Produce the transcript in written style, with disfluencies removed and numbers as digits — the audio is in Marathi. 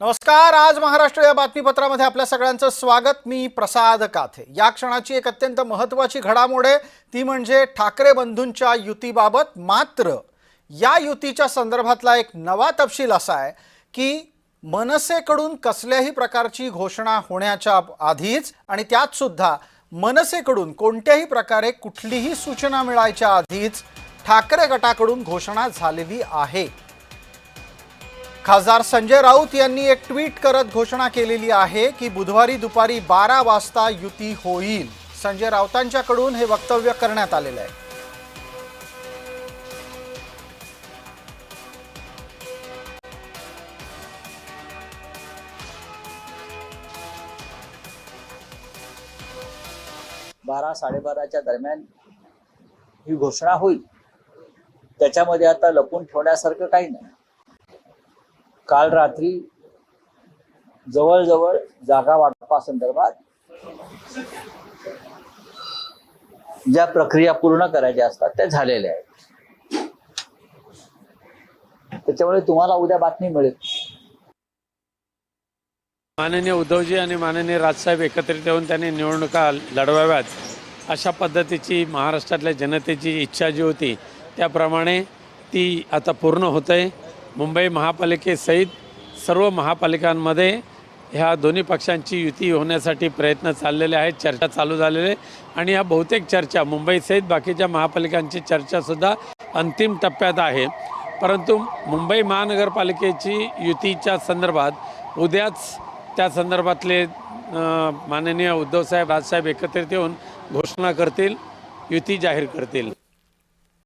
नमस्कार। आज महाराष्ट्र या बातमीपत्रामध्ये आपल्या सगळ्यांचं स्वागत। मी प्रसाद काथे। या क्षणाची एक अत्यंत महत्त्वाची घडामोड आहे, ती म्हणजे ठाकरे बंधूंच्या युतीबाबत। मात्र या युतीच्या संदर्भातला एक नवा तपशील असा आहे की मनसेकडून कसल्याही प्रकारची घोषणा होण्याच्या आधीच आणि त्यात सुद्धा मनसेकडून कोणत्याही प्रकारे कुठलीही सूचना मिळायच्या आधीच ठाकरे गटाकडून घोषणा झालेली आहे। खासदार संजय राऊत यांनी एक ट्वीट करत घोषणा केलेली आहे की बुधवारी दुपारी 12 वाजता युती होईल। संजय राऊतांच्याकडून हे वक्तव्य करण्यात आलेलं आहे। बारा 12:30च्या दरम्यान ही घोषणा होईल। त्याच्यामध्ये आता लपून ठेवण्यासारखं काही नाही। काल रात्री जवळजवळ जागा वाटपासंदर्भात ज्या प्रक्रिया पूर्ण करायच्या असतात त्या झालेल्या आहेत। त्याच्यामुळे तुम्हाला उद्या बातमी मिळेल। माननीय उद्धवजी आणि माननीय राजसाहेब एकत्रित येऊन त्यांनी निवडणुका लढवाव्यात अशा पद्धतीची महाराष्ट्रातल्या जनतेची इच्छा जी होती त्याप्रमाणे ती आता पूर्ण होते। मुंबई महापालिकेसहित सर्व महापालिकांमध्ये ह्या दोन्ही पक्षांची युती होण्यासाठी प्रयत्न चाललेले आहेत, चर्चा चालू झालेले आणि ह्या बहुतेक चर्चा मुंबईसहित बाकीच्या महापालिकांची चर्चासुद्धा अंतिम टप्प्यात आहे। परंतु मुंबई महानगरपालिकेची युतीच्या संदर्भात उद्याच त्या संदर्भातले माननीय उद्धवसाहेब राजसाहेब एकत्रित येऊन घोषणा करतील, युती जाहीर करतील।